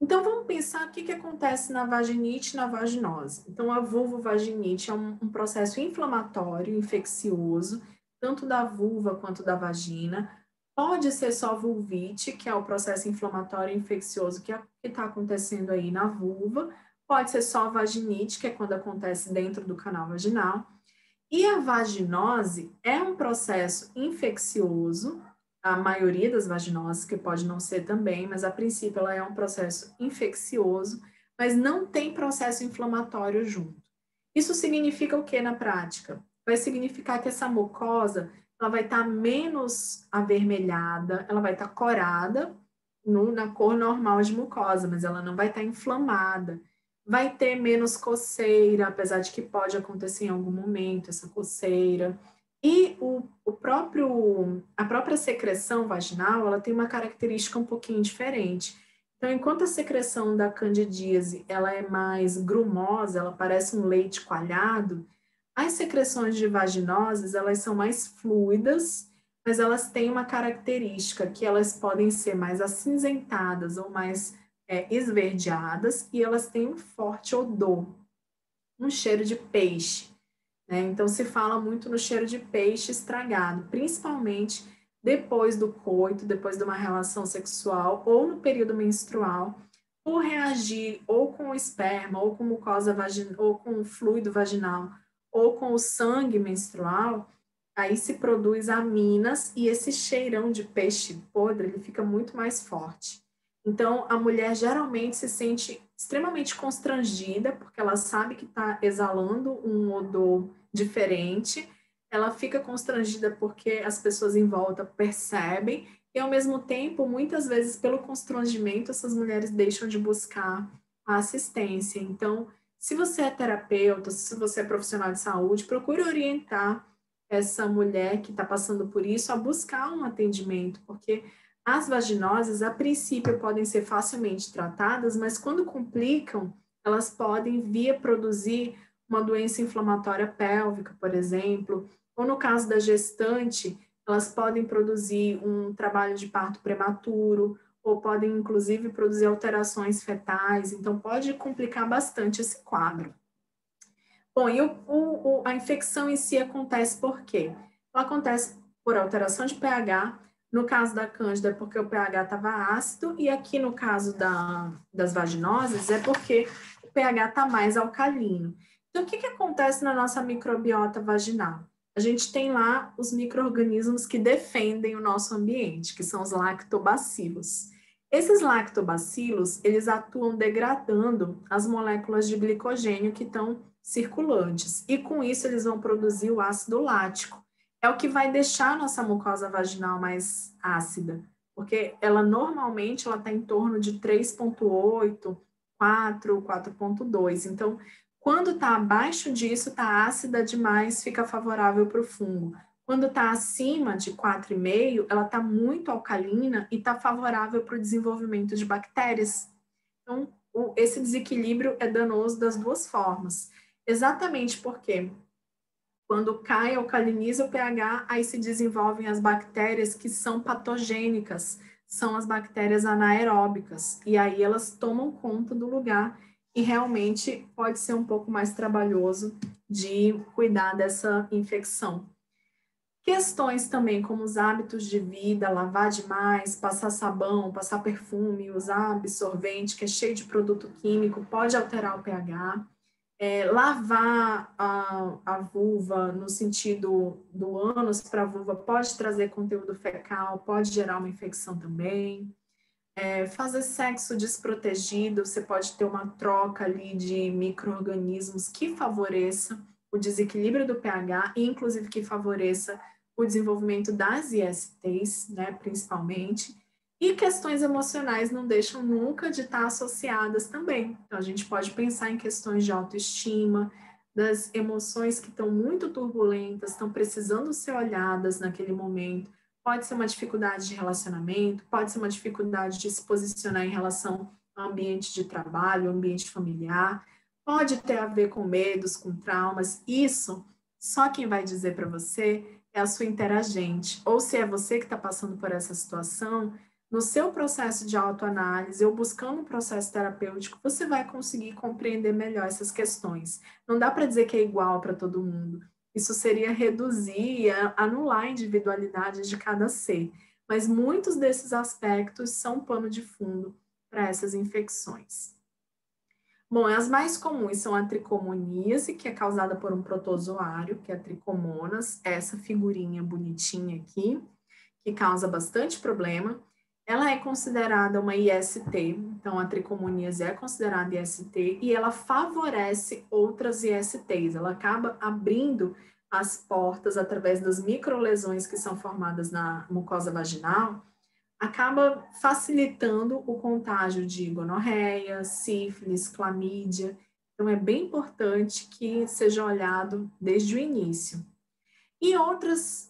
Então, vamos pensar o que acontece na vaginite e na vaginose. Então, a vulvovaginite é um processo inflamatório, infeccioso, tanto da vulva quanto da vagina. Pode ser só vulvite, que é o processo inflamatório infeccioso que está acontecendo aí na vulva. Pode ser só vaginite, que é quando acontece dentro do canal vaginal. E a vaginose é um processo infeccioso, a maioria das vaginoses, que pode não ser também, mas a princípio ela é um processo infeccioso, mas não tem processo inflamatório junto. Isso significa o que na prática? Vai significar que essa mucosa ela vai estar menos avermelhada, ela vai estar corada na cor normal de mucosa, mas ela não vai estar inflamada. Vai ter menos coceira, apesar de que pode acontecer em algum momento essa coceira. E a própria secreção vaginal, ela tem uma característica um pouquinho diferente. Então, enquanto a secreção da candidíase, ela é mais grumosa, ela parece um leite coalhado, as secreções de vaginoses, elas são mais fluidas, mas elas têm uma característica que elas podem ser mais acinzentadas ou mais esverdeadas e elas têm um forte odor, um cheiro de peixe, né? Então, se fala muito no cheiro de peixe estragado, principalmente depois do coito, depois de uma relação sexual ou no período menstrual, por reagir ou com o esperma, ou com mucosa vaginal, ou com o fluido vaginal, ou com o sangue menstrual, aí se produz aminas e esse cheirão de peixe podre, ele fica muito mais forte. Então, a mulher geralmente se sente extremamente constrangida, porque ela sabe que está exalando um odor diferente, ela fica constrangida porque as pessoas em volta percebem, e ao mesmo tempo, muitas vezes, pelo constrangimento, essas mulheres deixam de buscar a assistência. Então, se você é terapeuta, se você é profissional de saúde, procure orientar essa mulher que está passando por isso a buscar um atendimento, porque as vaginoses, a princípio, podem ser facilmente tratadas, mas quando complicam, elas podem vir a produzir uma doença inflamatória pélvica, por exemplo, ou no caso da gestante, elas podem produzir um trabalho de parto prematuro, ou podem, inclusive, produzir alterações fetais, então pode complicar bastante esse quadro. Bom, e a infecção em si acontece por quê? Ela acontece por alteração de pH, no caso da cândida é porque o pH estava ácido, e aqui no caso das vaginoses é porque o pH está mais alcalino. Então, o que acontece na nossa microbiota vaginal? A gente tem lá os micro-organismos que defendem o nosso ambiente, que são os lactobacilos. Esses lactobacilos, eles atuam degradando as moléculas de glicogênio que estão circulantes, e com isso eles vão produzir o ácido lático. É o que vai deixar a nossa mucosa vaginal mais ácida, porque ela normalmente ela está em torno de 3,8, 4, 4,2. Então, quando está abaixo disso, está ácida demais, fica favorável para o fungo. Quando está acima de 4,5, ela está muito alcalina e está favorável para o desenvolvimento de bactérias. Então, esse desequilíbrio é danoso das duas formas. Exatamente porque quando cai, alcaliniza o pH, aí se desenvolvem as bactérias que são patogênicas, são as bactérias anaeróbicas, e aí elas tomam conta do lugar e realmente pode ser um pouco mais trabalhoso de cuidar dessa infecção. Questões também como os hábitos de vida, lavar demais, passar sabão, passar perfume, usar absorvente que é cheio de produto químico, pode alterar o pH. Lavar a vulva no sentido do ânus para a vulva pode trazer conteúdo fecal, pode gerar uma infecção também. Fazer sexo desprotegido, você pode ter uma troca ali de micro-organismos que favoreça o desequilíbrio do pH e, inclusive, que favoreça o desenvolvimento das ISTs, né, principalmente. E questões emocionais não deixam nunca de estar associadas também. Então, a gente pode pensar em questões de autoestima, das emoções que estão muito turbulentas, estão precisando ser olhadas naquele momento. Pode ser uma dificuldade de relacionamento, pode ser uma dificuldade de se posicionar em relação ao ambiente de trabalho, ao ambiente familiar, Pode ter a ver com medos, com traumas. Isso, só quem vai dizer para você é a sua interagente. Ou se é você que está passando por essa situação, no seu processo de autoanálise ou buscando um processo terapêutico, você vai conseguir compreender melhor essas questões. Não dá para dizer que é igual para todo mundo. Isso seria reduzir e anular a individualidade de cada ser. Mas muitos desses aspectos são pano de fundo para essas infecções. Bom, as mais comuns são a tricomoníase, que é causada por um protozoário, que é a tricomonas, essa figurinha bonitinha aqui, que causa bastante problema. Ela é considerada uma IST, então a tricomoníase é considerada IST e ela favorece outras ISTs. Ela acaba abrindo as portas através das microlesões que são formadas na mucosa vaginal, acaba facilitando o contágio de gonorreia, sífilis, clamídia. Então, é bem importante que seja olhado desde o início. E outras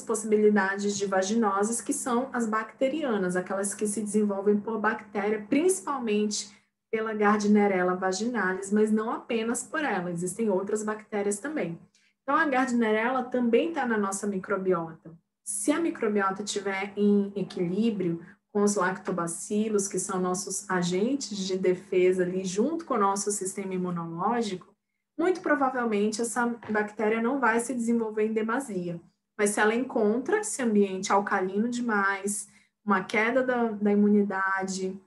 possibilidades de vaginoses, que são as bacterianas, aquelas que se desenvolvem por bactéria, principalmente pela Gardnerella vaginalis, mas não apenas por ela, existem outras bactérias também. Então, a Gardnerella também está na nossa microbiota. Se a microbiota estiver em equilíbrio com os lactobacilos, que são nossos agentes de defesa ali, junto com o nosso sistema imunológico, muito provavelmente essa bactéria não vai se desenvolver em demasia. Mas se ela encontra esse ambiente alcalino demais, uma queda da imunidade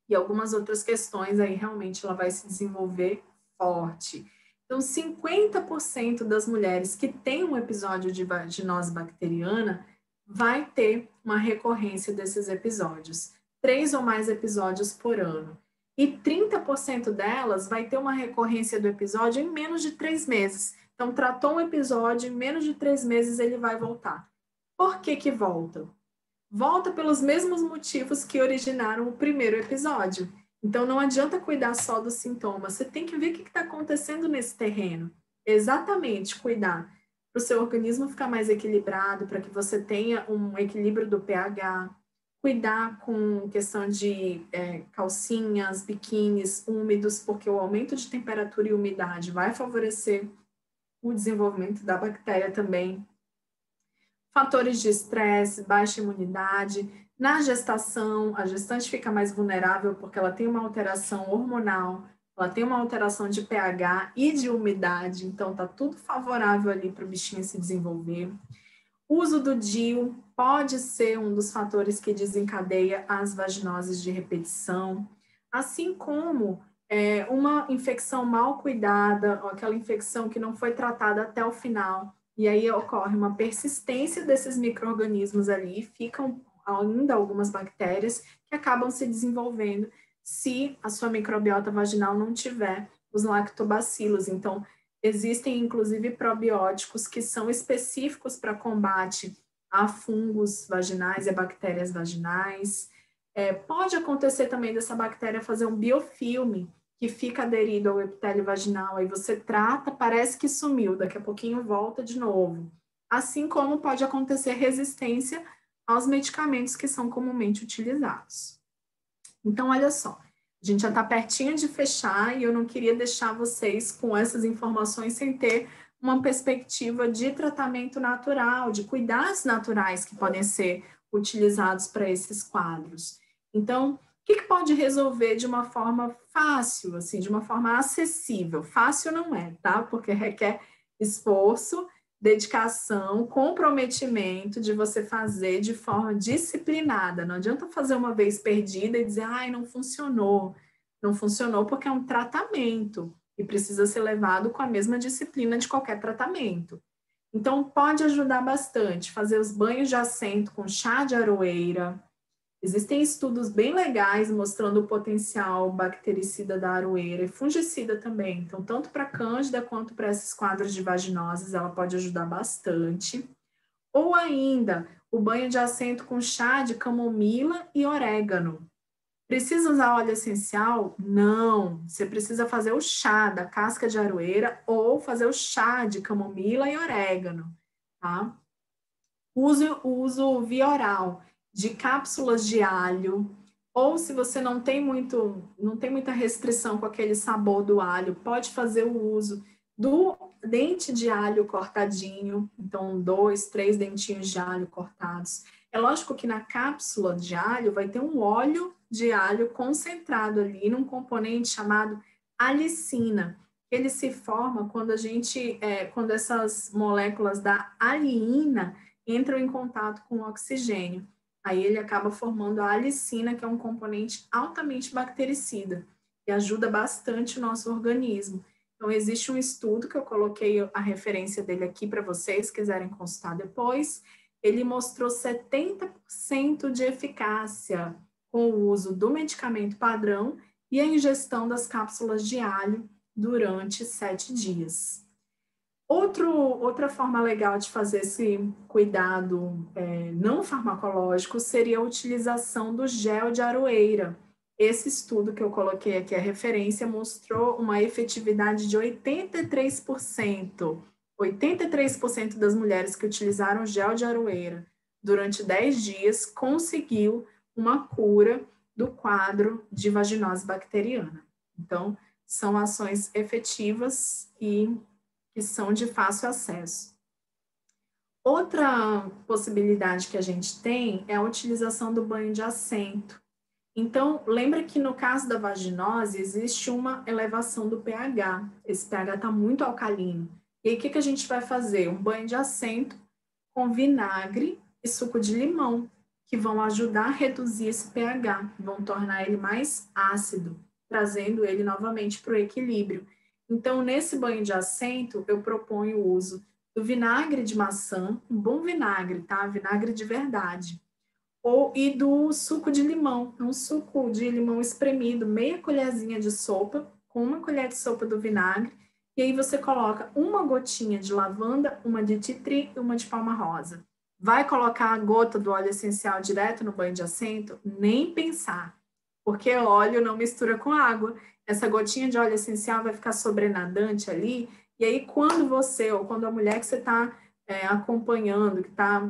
e algumas outras questões, aí realmente ela vai se desenvolver forte. Então, 50% das mulheres que têm um episódio de vaginose bacteriana vai ter uma recorrência desses episódios, 3 ou mais episódios por ano. E 30% delas vai ter uma recorrência do episódio em menos de 3 meses. Então, tratou um episódio, em menos de 3 meses ele vai voltar. Por que que volta? Volta pelos mesmos motivos que originaram o primeiro episódio. Então, não adianta cuidar só dos sintomas, você tem que ver o que está acontecendo nesse terreno. Exatamente, cuidar para o seu organismo ficar mais equilibrado, para que você tenha um equilíbrio do pH, cuidar com questão de calcinhas, biquínis úmidos, porque o aumento de temperatura e umidade vai favorecer o desenvolvimento da bactéria também. Fatores de estresse, baixa imunidade. Na gestação, a gestante fica mais vulnerável porque ela tem uma alteração hormonal, ela tem uma alteração de pH e de umidade, então tá tudo favorável ali para o bichinho se desenvolver. O uso do DIU pode ser um dos fatores que desencadeia as vaginoses de repetição, assim como uma infecção mal cuidada, ou aquela infecção que não foi tratada até o final, e aí ocorre uma persistência desses micro-organismos ali, ficam ainda algumas bactérias que acabam se desenvolvendo se a sua microbiota vaginal não tiver os lactobacilos. Então, existem, inclusive, probióticos que são específicos para combate a fungos vaginais e a bactérias vaginais. Pode acontecer também dessa bactéria fazer um biofilme que fica aderido ao epitélio vaginal, aí você trata, parece que sumiu, daqui a pouquinho volta de novo. Assim como pode acontecer resistência aos medicamentos que são comumente utilizados. Então, olha só, a gente já está pertinho de fechar e eu não queria deixar vocês com essas informações sem ter uma perspectiva de tratamento natural, de cuidados naturais que podem ser utilizados para esses quadros. Então, o que pode resolver de uma forma fácil, assim, de uma forma acessível? Fácil não é, tá? Porque requer esforço, dedicação, comprometimento de você fazer de forma disciplinada. Não adianta fazer uma vez perdida e dizer, ai, não funcionou. Não funcionou porque é um tratamento e precisa ser levado com a mesma disciplina de qualquer tratamento. Então, pode ajudar bastante fazer os banhos de assento com chá de aroeira. Existem estudos bem legais mostrando o potencial bactericida da aroeira e fungicida também. Então, tanto para cândida quanto para esses quadros de vaginoses, ela pode ajudar bastante. Ou ainda, o banho de assento com chá de camomila e orégano. Precisa usar óleo essencial? Não. Você precisa fazer o chá da casca de aroeira ou fazer o chá de camomila e orégano, tá? O uso via oral de cápsulas de alho, Ou se você não tem muita restrição com aquele sabor do alho, pode fazer o uso do dente de alho cortadinho, então 2, 3 dentinhos de alho cortados. É lógico que na cápsula de alho vai ter um óleo de alho concentrado ali num componente chamado alicina. Ele se forma quando essas moléculas da aliina entram em contato com o oxigênio. Aí ele acaba formando a alicina, que é um componente altamente bactericida, e ajuda bastante o nosso organismo. Então, existe um estudo que eu coloquei a referência dele aqui para vocês, quiserem consultar depois. Ele mostrou 70% de eficácia com o uso do medicamento padrão e a ingestão das cápsulas de alho durante 7 dias. Outra forma legal de fazer esse cuidado não farmacológico seria a utilização do gel de aroeira. Esse estudo que eu coloquei aqui, a referência, mostrou uma efetividade de 83%. 83% das mulheres que utilizaram gel de aroeira durante 10 dias conseguiu uma cura do quadro de vaginose bacteriana. Então, são ações efetivas e que são de fácil acesso. Outra possibilidade que a gente tem é a utilização do banho de assento. Então, lembra que no caso da vaginose existe uma elevação do pH. Esse pH está muito alcalino. E aí, o que a gente vai fazer? Um banho de assento com vinagre e suco de limão, que vão ajudar a reduzir esse pH, vão tornar ele mais ácido, trazendo ele novamente para o equilíbrio. Então, nesse banho de assento, eu proponho o uso do vinagre de maçã, um bom vinagre, tá? Vinagre de verdade. E do suco de limão, um suco de limão espremido, meia colherzinha de sopa, com uma colher de sopa do vinagre, e aí você coloca uma gotinha de lavanda, uma de titri e uma de palma rosa. Vai colocar a gota do óleo essencial direto no banho de assento? Nem pensar, porque óleo não mistura com água. Essa gotinha de óleo essencial vai ficar sobrenadante ali, e aí quando você, ou quando a mulher que você está acompanhando, que está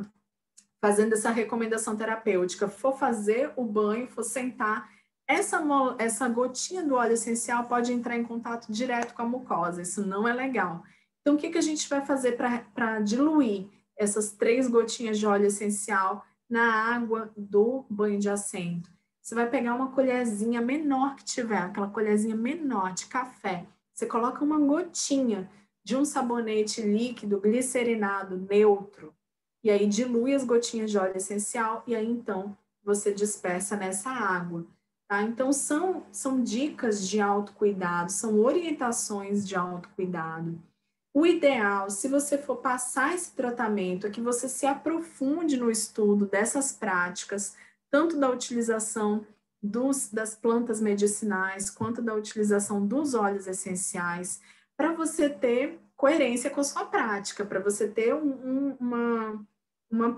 fazendo essa recomendação terapêutica, for fazer o banho, for sentar, essa gotinha do óleo essencial pode entrar em contato direto com a mucosa, isso não é legal. Então, o que a gente vai fazer para diluir essas 3 gotinhas de óleo essencial na água do banho de assento? Você vai pegar uma colherzinha menor que tiver, aquela colherzinha menor de café, você coloca uma gotinha de um sabonete líquido glicerinado neutro, e aí dilui as gotinhas de óleo essencial e aí então você dispersa nessa água, tá? Então são dicas de autocuidado, são orientações de autocuidado. O ideal, se você for passar esse tratamento, é que você se aprofunde no estudo dessas práticas, tanto da utilização das plantas medicinais, quanto da utilização dos óleos essenciais, para você ter coerência com a sua prática, para você ter uma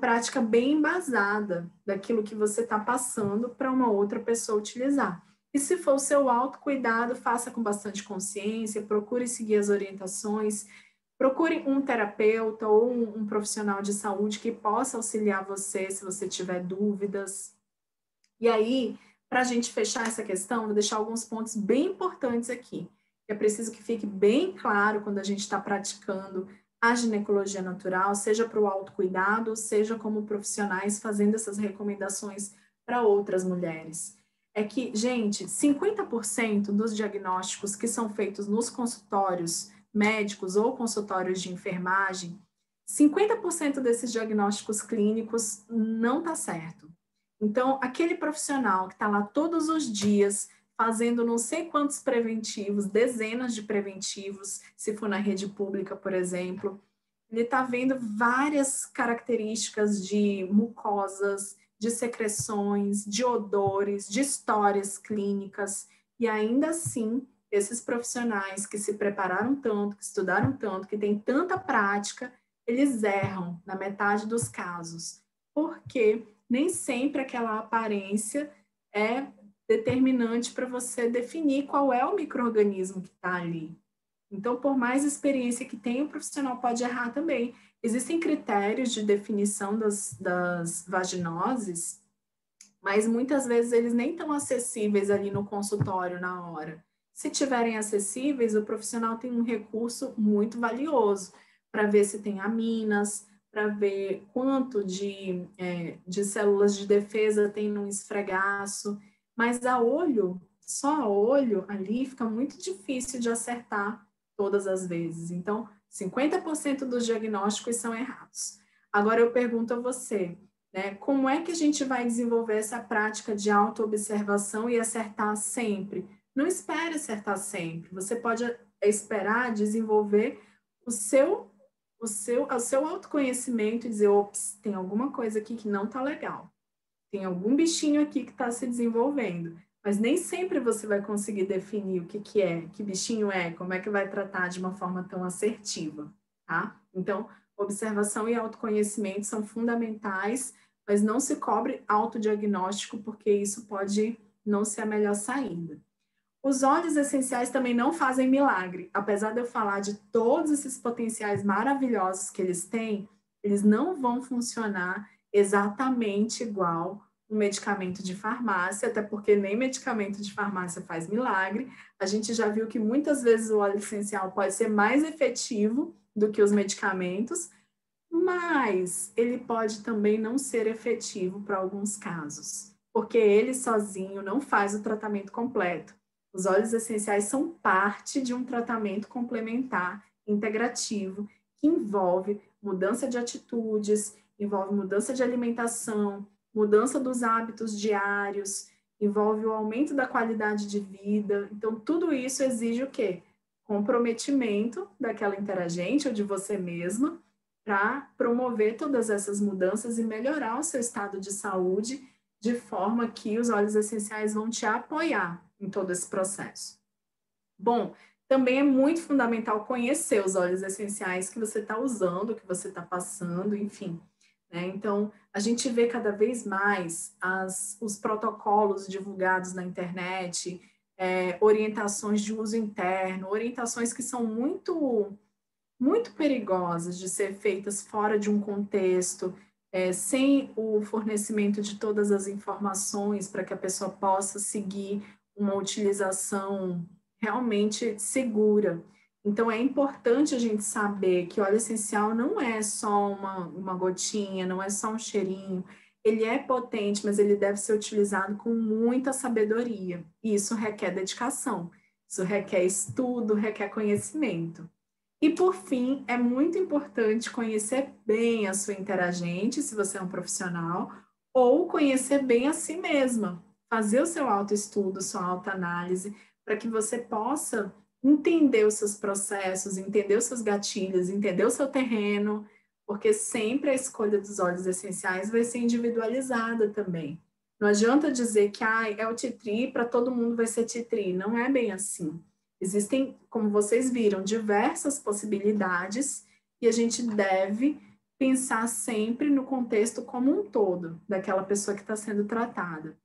prática bem embasada daquilo que você está passando para uma outra pessoa utilizar. E se for o seu autocuidado, faça com bastante consciência, procure seguir as orientações, procure um terapeuta ou um profissional de saúde que possa auxiliar você se você tiver dúvidas. E aí, para a gente fechar essa questão, vou deixar alguns pontos bem importantes aqui. É preciso que fique bem claro quando a gente está praticando a ginecologia natural, seja para o autocuidado, seja como profissionais fazendo essas recomendações para outras mulheres. É que, gente, 50% dos diagnósticos que são feitos nos consultórios médicos ou consultórios de enfermagem, 50% desses diagnósticos clínicos não está certo. Então, aquele profissional que está lá todos os dias fazendo não sei quantos preventivos, dezenas de preventivos, se for na rede pública, por exemplo, ele está vendo várias características de mucosas, de secreções, de odores, de histórias clínicas, e ainda assim, esses profissionais que se prepararam tanto, que estudaram tanto, que têm tanta prática, eles erram na metade dos casos, porque nem sempre aquela aparência é determinante para você definir qual é o micro-organismo que está ali. Então, por mais experiência que tenha, o profissional pode errar também. Existem critérios de definição das vaginoses, mas muitas vezes eles nem estão acessíveis ali no consultório na hora. Se tiverem acessíveis, o profissional tem um recurso muito valioso para ver se tem aminas, para ver quanto de células de defesa tem no esfregaço, mas a olho, só a olho ali fica muito difícil de acertar todas as vezes. Então, 50% dos diagnósticos são errados. Agora eu pergunto a você, né, como é que a gente vai desenvolver essa prática de autoobservação e acertar sempre? Não espere acertar sempre. Você pode esperar desenvolver o seu autoconhecimento e dizer, ops, tem alguma coisa aqui que não está legal. Tem algum bichinho aqui que está se desenvolvendo. Mas nem sempre você vai conseguir definir o que é, que bichinho é, como é que vai tratar de uma forma tão assertiva, tá? Então, observação e autoconhecimento são fundamentais, mas não se cobre autodiagnóstico, porque isso pode não ser a melhor saída. Os óleos essenciais também não fazem milagre. Apesar de eu falar de todos esses potenciais maravilhosos que eles têm, eles não vão funcionar exatamente igual um medicamento de farmácia, até porque nem medicamento de farmácia faz milagre. A gente já viu que muitas vezes o óleo essencial pode ser mais efetivo do que os medicamentos, mas ele pode também não ser efetivo para alguns casos, porque ele sozinho não faz o tratamento completo. Os óleos essenciais são parte de um tratamento complementar, integrativo, que envolve mudança de atitudes, envolve mudança de alimentação, mudança dos hábitos diários, envolve o aumento da qualidade de vida. Então, tudo isso exige o quê? Comprometimento daquela interagente ou de você mesma para promover todas essas mudanças e melhorar o seu estado de saúde de forma que os óleos essenciais vão te apoiar em todo esse processo. Bom, também é muito fundamental conhecer os óleos essenciais que você está usando, que você está passando, enfim. Né? Então, a gente vê cada vez mais os protocolos divulgados na internet, orientações de uso interno, orientações que são muito perigosas de ser feitas fora de um contexto, sem o fornecimento de todas as informações para que a pessoa possa seguir uma utilização realmente segura. Então, é importante a gente saber que o óleo essencial não é só uma gotinha, não é só um cheirinho. Ele é potente, mas ele deve ser utilizado com muita sabedoria. E isso requer dedicação, isso requer estudo, requer conhecimento. E, por fim, é muito importante conhecer bem a sua interagente, se você é um profissional, ou conhecer bem a si mesma, fazer o seu autoestudo, sua autoanálise, para que você possa entender os seus processos, entender os seus gatilhos, entender o seu terreno, porque sempre a escolha dos óleos essenciais vai ser individualizada também. Não adianta dizer que é o titri, para todo mundo vai ser titri. Não é bem assim. Existem, como vocês viram, diversas possibilidades e a gente deve pensar sempre no contexto como um todo daquela pessoa que está sendo tratada.